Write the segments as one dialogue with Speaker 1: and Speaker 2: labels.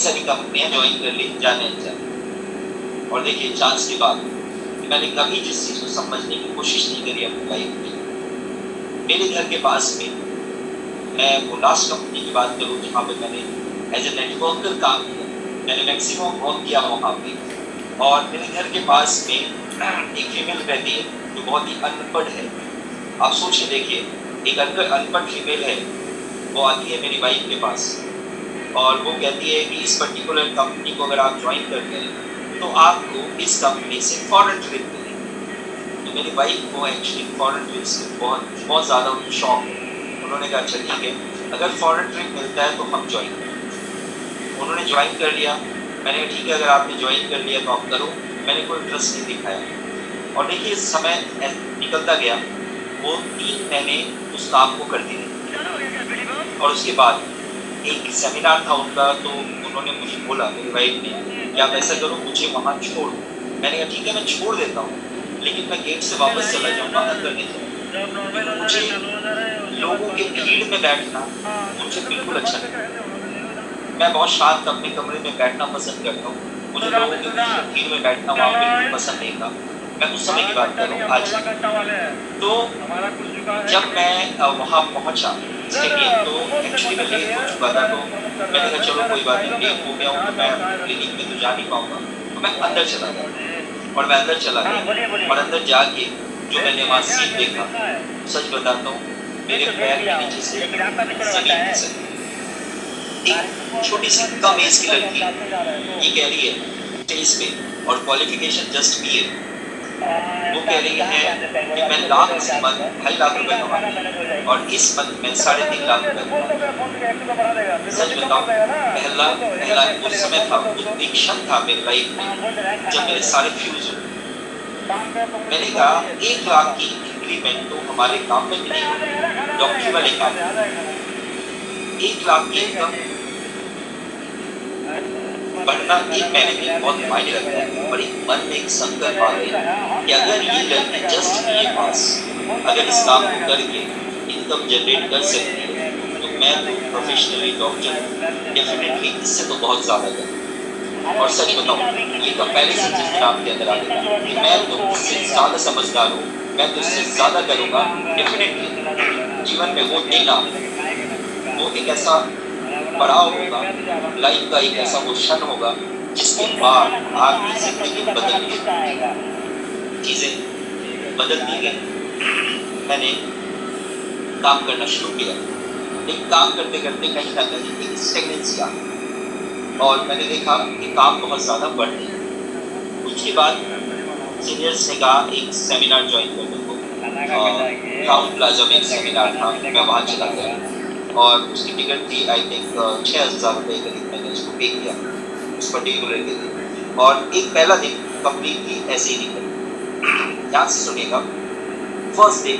Speaker 1: सारी कंपनियां ज्वाइन कर ली जाने अनजाने। और देखिए चांस की बात कि मैंने कभी जिस चीज़ को समझने की कोशिश नहीं करी अपनी लाइफ में। मेरे घर के पास में, मैं वो लास्ट कंपनी की बात करूँ जहाँ पे मैंने एज ए नेटवर्कर काम किया, मैंने मैक्सिमम वर्क किया वहाँ पे। और मेरे घर के पास में एक फीमेल रहती है जो बहुत ही अनपढ़ है। आप सोचिए, देखिए एक अनपढ़ फीमेल है, वो आती है मेरी वाइफ के पास और वो कहती है कि इस पर्टिकुलर कंपनी को अगर आप ज्वाइन करते हैं तो आपको इस कंपनी से फॉरेन ट्रिप मिलेगी। तो मेरी वाइफ को एक्चुअली फॉरेन ट्रिप से बहुत ज़्यादा शौक है। उन्होंने कहा अच्छा ठीक है, अगर फॉरेन ट्रिप मिलता है तो हम ज्वाइन करें। उन्होंने ज्वाइन कर लिया। मैंने कहा ठीक है, अगर आपने ज्वाइन कर लिया तो आप करो। मैंने कोई इंटरेस्ट नहीं दिखाया। और देखिए समय निकलता गया, वो 3 महीने उस काम को करती रही। और उसके बाद एक सेमिनार था उनका, तो उन्होंने मुझे बोला, मेरी वाइफ ने, कि आप ऐसा करो मुझे वहाँ छोड़ दो। मैंने कहा ठीक है मैं छोड़ देता हूँ, लेकिन मैं गेट से वापस चला जाऊँगा, अंदर नहीं जाऊँगा। मुझे लोगों के भीड़ में बैठना मुझे बिल्कुल अच्छा नहीं। मैं बहुत शांत अपने कमरे में बैठना पसंद करता हूँ। मुझे लोगों के भीड़ में बैठना वहाँ बिल्कुल पसंद नहीं था। मैं उस समय की बात कर रहा हूँ आज। तो जब मैं वहाँ पहुँचा तो एक्चुअली मैं लेट हो चुका था। तो मैंने कहा चलो कोई बात नहीं, लेट हो गया हूँ तो मैं क्लिनिक में तो जा नहीं पाऊँगा। तो मैं अंदर चला गया और मैं अंदर चला गया और अंदर जाके जो मैंने वहाँ सीन देखा, सच बताता हूँ, मेरे पैर के नीचे से ज़मीन खिसक गई। एक छोटी सी कम एज की लड़की ये कह रही है स्टेज पे, और क्वालिफिकेशन जस्ट बीए, वो कह रही है कि मैं लाख से मंथ 2.5 लाख रुपए कमाती और इस मंथ में 3.5 लाख रुपए कमाती। सच बताऊं, पहला उस समय था, एक क्षण था मेरी लाइफ में जब मेरे सारे फ्यूज हुए। मैंने कहा 1 लाख की इंक्रीमेंट तो हमारे काम में भी नहीं होती, डॉक्टरी वाले काम में 1 लाख की इनकम बढ़ना एक महीने में बहुत मायने रखता है। और एक मन में एक संकल्प आ गया कि अगर ये लड़की जस्ट बीए पास अगर इस काम को करके इनकम जनरेट कर सकती है तो मैं तो प्रोफेशनली डॉक्टर डेफिनेटली इससे तो बहुत ज़्यादा करूँ। और सच बताऊँ, ये कंपैरिजन जिस दिन आपके अंदर आ गया कि मैं तो इससे ज़्यादा समझदार हूँ, मैं तो इससे ज़्यादा करूँगा, डेफिनेटली जीवन में वो देना, वो एक ऐसा पड़ाव होगा, लाइफ का एक ऐसा वो क्षण होगा जिसके बाद आपकी जिंदगी बदलती है, चीज़ें बदलती गई। मैंने काम करना शुरू किया, लेकिन काम करते करते कहीं ना कहीं एक स्टेगनेंसी आ गई और मैंने देखा कि काम बहुत ज़्यादा बढ़ गया। उसके बाद सीनियर्स ने कहा एक सेमिनार ज्वाइन कर दो। टाउन प्लाजा में एक सेमिनार था, मैं वहाँ चला गया और उसकी टिकट थी आई थिंक 6,000 रुपये करीब। मैंने उसको पे किया उस पर्टिकुलर के लिए और एक पहला दिन कम्प्लीटली ऐसे ही निकल, ध्यान से सुनिएगा, फर्स्ट डे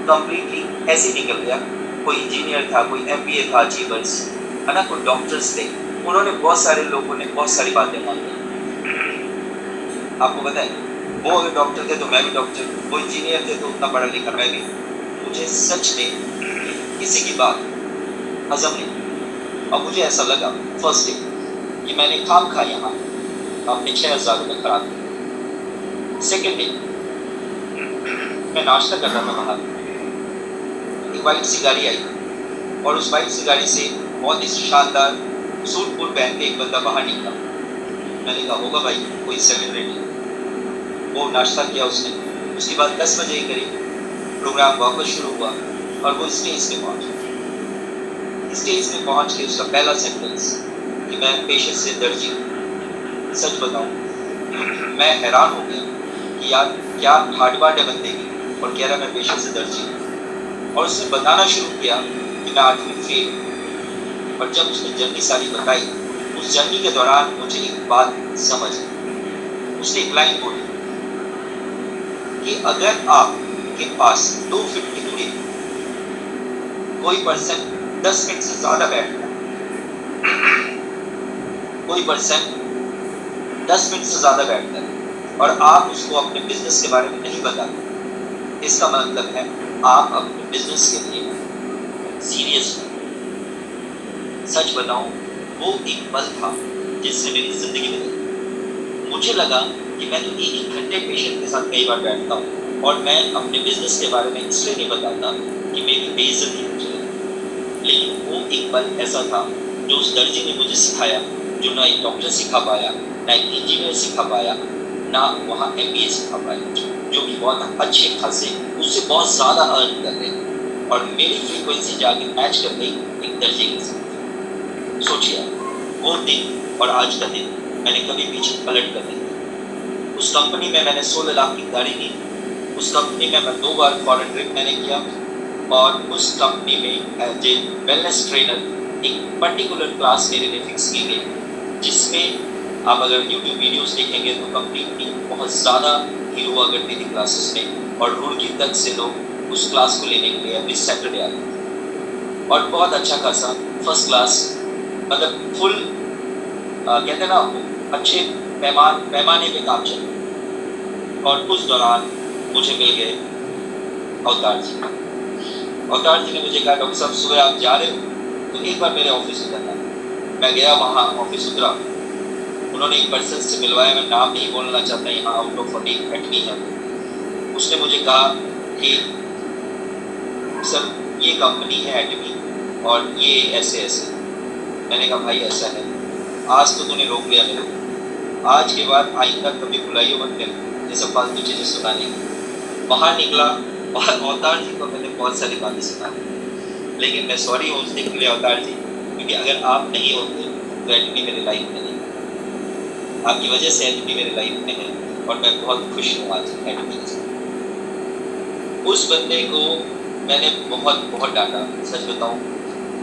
Speaker 1: कम्प्लीटली ऐसे ही निकल गया। कोई इंजीनियर था, कोई MBA था, अचीवर्स है ना, कोई डॉक्टर्स थे, उन्होंने बहुत सारे लोगों ने बहुत सारी बातें मांगी। आपको पता है, वो अगर डॉक्टर थे तो मैं भी डॉक्टर, वो इंजीनियर थे तो उतना पढ़ा लिखा मैं भी। मुझे सच में किसी की बात हजम नहीं। और मुझे ऐसा लगा फर्स्ट डे कि मैंने खाम खा यहाँ आपने 6,000 रुपये खराब किए। सेकेंड डे मैं नाश्ता कर रहा था बाहर, एक वाइट सी गाड़ी आई और उस वाइट सी गाड़ी से बहुत ही शानदार सूट बूट पहन के एक बंदा बाहर निकला। मैंने कहा होगा भाई कोई सेलिब्रिटी। वो नाश्ता किया उसने। उसके बाद 10 बजे के करीब प्रोग्राम वापस शुरू हुआ और वो स्टेज पे पहुंचा। स्टेज पे पहुंच के उसका पहला सेंटेंस कि मैं पेशे से दर्जी हूँ। सच बताऊँ, मैं हैरान हो गया कि यार क्या हार्ड बात है बंदे की, और कह रहा मैं पेशे से दर्जी हूँ। और उसने बताना शुरू किया कि मैं 8वीं फेल। और जब उसने जर्नी सारी बताई, उस जर्नी के दौरान मुझे एक बात समझ आई। उसने एक लाइन बोली कि अगर आपके पास 2 फीट की दूरी कोई पर्सन 10 मिनट से ज़्यादा बैठता है, कोई पर्सन 10 मिनट से ज़्यादा बैठता है और आप उसको अपने बिजनेस के बारे में नहीं बताते, इसका मतलब है आप अपने बिजनेस के लिए सीरियस हो। सच बताऊं, वो एक पल था जिससे मेरी जिंदगी बदली। मुझे लगा कि मैं तो 1-1 घंटे पेशेंट के साथ कई बार बैठता हूँ और मैं अपने बिजनेस के बारे में इसलिए नहीं बताता कि मेरी बेइज्जती हो जाए। लेकिन वो एक पल ऐसा था जो उस दर्जी ने मुझे सिखाया, जो ना एक डॉक्टर सिखा पाया, ना एक इंजीनियर सिखा पाया, ना वहाँ MBA सिखा पाया, जो कि बहुत अच्छे खासे उससे बहुत ज़्यादा अर्न कर रहे हैं और मेरी फ्रीक्वेंसी जाके मैच कर गई एक दर्जी के साथ। सोचिए वो दिन और आज का दिन मैंने कभी पीछे पलट कर नहीं किया। उस कंपनी में मैंने 16 लाख की गाड़ी ली, उस कंपनी में मैं 2 बार फॉरेन ट्रिप मैंने किया और उस कंपनी में एज ए वेलनेस ट्रेनर एक पर्टिकुलर क्लास मेरे लिए फिक्स की गई, जिसमें आप अगर यूट्यूब वीडियोस देखेंगे तो कंपनी की बहुत ज़्यादा भीड़ हुआ करती थी क्लासेस में और रुड़की तक से लोग उस क्लास को लेने के लिए एवरी सैटरडे आते थे और बहुत अच्छा खासा फर्स्ट क्लास मतलब फुल कहते हैं ना अच्छे पैमाने पे काम चला। और उस दौरान मुझे मिल गए अवतार जी। अवतार जी ने मुझे कहा डॉक्टर साहब सुबह आप जा रहे हो तो एक बार मेरे ऑफिस उतरना। मैं गया वहाँ ऑफिस उतरा, उन्होंने एक पर्सन से मिलवाया, मैं नाम नहीं बोलना चाहता यहाँ आउट ऑफ एडमी है। उसने मुझे कहा कि सर ये कंपनी है एडमी और ये ऐसे ऐसे। मैंने कहा भाई ऐसा है, आज तो तूने रोक लिया मेरे को, आज के बाद आइंदा कभी बुलाइए मत मेरे को ये सब फालतू चीज़ें सुनाने की। बाहर निकला और अवतार जी को मैंने बहुत सारी बातें सुना, लेकिन मैं सॉरी हूँ उस दिन के लिए अवतार जी, क्योंकि अगर आप नहीं होते तो एडमी मेरे लाइफ में नहीं, आपकी वजह से एडमी मेरे लाइफ में है और मैं बहुत खुश हूँ आज एडमी से। उस बंदे को मैंने बहुत डांटा, सच बताऊँ,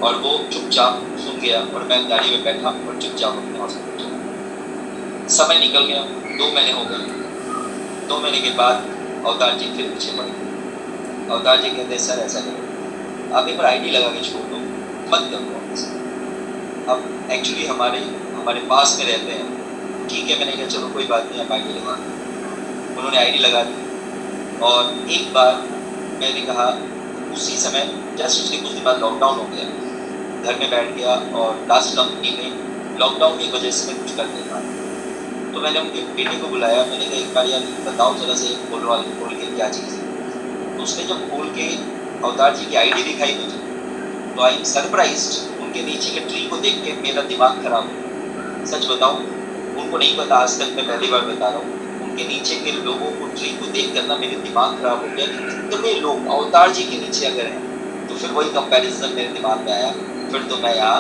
Speaker 1: और वो चुपचाप सुन गया और मैं गाड़ी में बैठा और चुपचाप अपने हॉस्पिटल चला। समय निकल गया, 2 महीने हो गए। 2 महीने के बाद अवतार जी फिर पीछे पड़ गए। अवतार जी कहते सर ऐसा करो, आप एक बार ID लगा के छोड़ दो, मत करो। अब एक्चुअली हमारे पास में रहते हैं, ठीक है। मैंने कहा चलो कोई बात नहीं, आप ID लगा दो। उन्होंने ID लगा दी और एक बार मैंने कहा उसी समय जस्ट उसके कुछ दिन बाद लॉकडाउन हो गया, घर में बैठ गया और लास्ट कंपनी में लॉकडाउन की वजह से मैं कुछ कर नहीं पाया। तो मैंने उनके बेटे को बुलाया, मैंने कहा एक बार यार बताओ जरा से खोल के क्या चीज़ है। तो उसने जब खोल के अवतार जी की ID दिखाई मुझे, तो आई एम सरप्राइज्ड। उनके नीचे के ट्री को देख के मेरा दिमाग खराब हो। सच बताऊं, उनको नहीं पता, आज तक मैं पहली बार बता रहा हूँ, उनके नीचे के लोगों को ट्री को देख कर ना मेरे दिमाग खराब हो गया कि कितने लोग अवतार जी के नीचे अगर हैं। तो फिर वही कंपैरिजन मेरे दिमाग में आया, फिर तो मैं यहाँ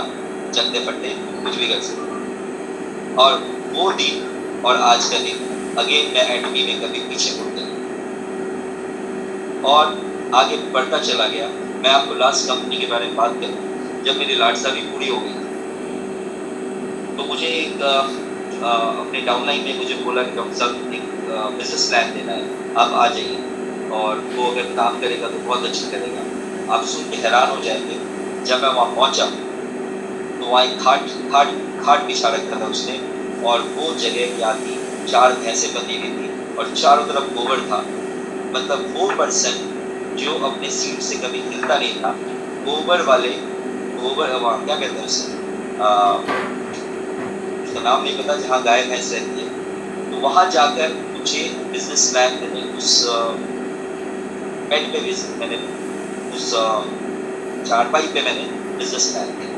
Speaker 1: चलते फटते कुछ भी कर सकता। और वो दिन और आज का दिन अगेन मैं एडमी में कभी पीछे मुड़ गया और आगे बढ़ता चला गया। मैं आपको लास्ट कंपनी के बारे में बात करूँ, जब मेरी लाडसाबी पूरी हो गई तो मुझे एक अपने डाउनलाइन में मुझे बोला कि डॉक्टर साहब एक बिजनेस प्लान देना है, आप आ जाइए और वो अगर काम करेगा तो बहुत अच्छा करेगा। आप सुन के हैरान हो जाएंगे, जब मैं वहाँ पहुँचा तो वहाँ एक खाट बिछा रखा था उसने और वो जगह क्या थी, 4 भैंसें बंधी हुई थी और चारों तरफ गोबर था। मतलब वो पर्सन जो अपने सीट से कभी हिलता नहीं था, गोबर वहाँ क्या कहते हैं उसे, उसका नाम नहीं पता, जहाँ गाय भैंस रहती है। तो वहाँ जाकर मुझे बिजनेस प्लान मैंने उस बेड पे मैंने उस चारपाई पे मैंने बिजनेस प्लान किया।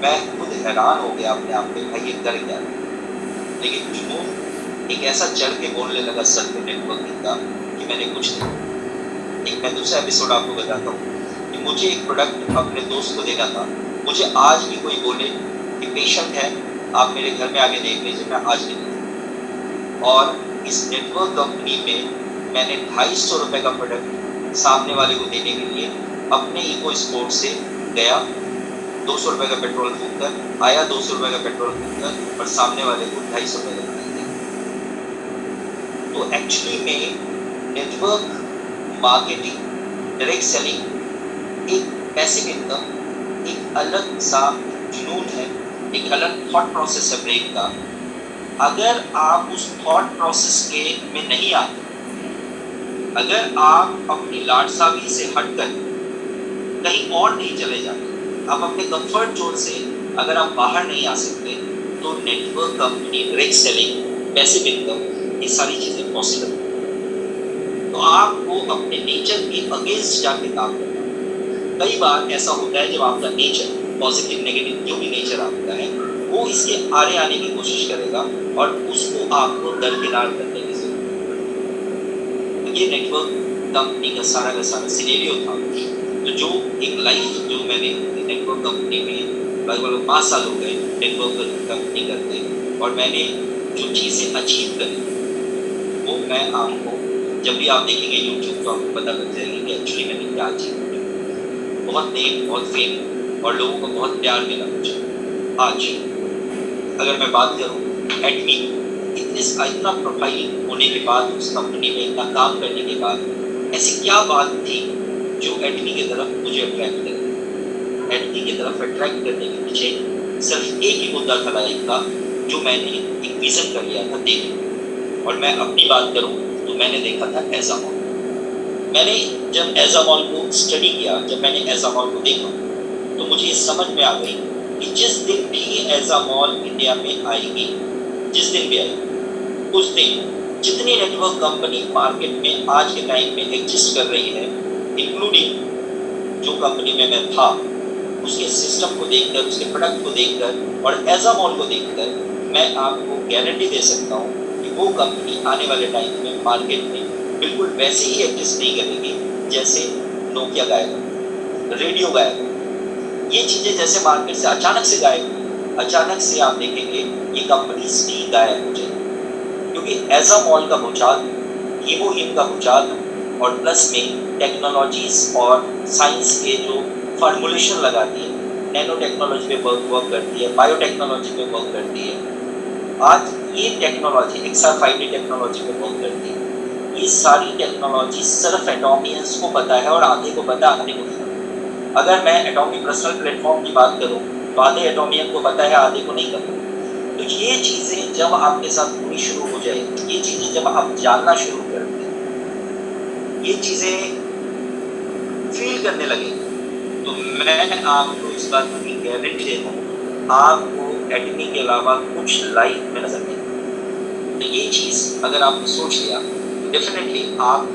Speaker 1: मैं खुद हैरान हो गया अपने आप में, भाई ये कर क्या। लेकिन जुनून एक ऐसा चढ़ के बोलने लगा सर पे नेटवर्किंग का कि मैंने कुछ नहीं। एक मैं दूसरा एपिसोड आपको बताता हूँ कि मुझे एक प्रोडक्ट अपने दोस्त को देना था। मुझे आज भी कोई बोले कि पेशेंट है, आप मेरे घर में आके देख लीजिए, मैं आज नहीं दूँ। और इस नेटवर्क कंपनी में मैंने 250 रुपये का प्रोडक्ट सामने वाले को देने के लिए अपने इको स्पोर्ट से गया, 200 रुपये का पेट्रोल फूक कर आया, 200 रुपये का पेट्रोल फूक कर, और सामने वाले को 250 रुपये का दिया। तो एक्चुअली में नेटवर्क मार्केटिंग, डायरेक्ट सेलिंग एक पैसिव इनकम, एक अलग सा जुनून है, एक अलग थॉट प्रोसेस है ब्रेन का। अगर आप उस थॉट प्रोसेस के में नहीं आते, अगर आप अपनी लाडसाबी से हटकर कहीं और नहीं चले जाते, आप अपने कंफर्ट जोन से अगर आप बाहर नहीं आ सकते, तो network company, direct selling, passive income, ये सारी चीजें पॉसिबल है। तो आपको अपने नेचर के अगेंस्ट जाके काम करना। कई बार ऐसा होता है जब आपका नेचर, पॉजिटिव नेगेटिव जो भी नेचर आपका है, वो इसके आरे आने की कोशिश करेगा और उसको आपको दरकिनार करने की जरूरत है। ये नेटवर्क कंपनी का सारा सिनेरियो था। तो जो एक लाइफ जो मैंने नेटवर्क कंपनी में लगभग 5 साल हो गए नेटवर्क कंपनी करते, और मैंने जो चीज़ें अचीव करी वो मैं आपको, जब भी आप देखेंगे यूट्यूब तो आपको पता लग जाएगी कि एक्चुअली मैंने क्या अचीव किया। बहुत नेम, बहुत फेम और लोगों को बहुत प्यार मिला मुझे। आज अगर मैं बात करूँ एडमी, इतना प्रोफाइल होने के बाद, उस कंपनी में इतना काम करने के बाद, ऐसी क्या बात थी जो एडमी की तरफ मुझे अट्रैक्ट करे। एडमी की तरफ अट्रैक्ट करने के पीछे सिर्फ एक ही मुद्दा था लाइफ का, जो मैंने एक विजन कर लिया था देखने। और मैं अपनी बात करूँ तो मैंने देखा था एजामॉल। मैंने जब एजामॉल को स्टडी किया, जब मैंने एजामॉल को देखा तो मुझे समझ में आ गई कि जिस दिन भी एजामॉल इंडिया में आएगी, जिस दिन भी आएगी, उस दिन जितनी नेटवर्क कंपनी मार्केट में आज के टाइम में एग्जिस्ट कर रही है, इंक्लूडिंग जो कंपनी में मैं था, उसके सिस्टम को देखकर, उसके प्रोडक्ट को देखकर और एजामॉल को देखकर मैं आपको गारंटी दे सकता हूँ कि वो कंपनी आने वाले टाइम में मार्केट में बिल्कुल वैसे ही एग्जिस्ट नहीं करेगी जैसे नोकिया गायब, रेडियो गायब। ये चीज़ें जैसे मार्केट से अचानक से गायब, अचानक से आप देखेंगे ये कंपनीज भी गायब हो जाएगी, क्योंकि एजामॉल का भूचाल, हीमोहिम का भूचाल और प्लस में टेक्नोलॉजीज और साइंस के जो फार्मूलेशन लगाती है, नैनो टेक्नोलॉजी पे वर्क करती है, बायोटेक्नोलॉजी पे वर्क करती है, आज ये टेक्नोलॉजी XR5D टेक्नोलॉजी पे वर्क करती है। ये सारी टेक्नोलॉजी सिर्फ एटॉमियंस को पता है और आधे को पता, आधे को नहीं पता। अगर मैं एटॉमिक पर्सनल प्लेटफॉर्म की बात करूँ तो आधे एटॉमियन को पता है, आधे को नहीं पता। तो ये चीज़ें जब आपके साथ होनी शुरू हो जाए, ये चीज़ें जब आप जानना शुरू कर दें, ये चीज़ें फील करने लगे, तो मैं आपको इस बात की गारंटी देता हूँ, आपको एडमी के अलावा कुछ लाइफ में नजर नहीं। तो ये चीज़ अगर आपने सोच लिया, डेफिनेटली आप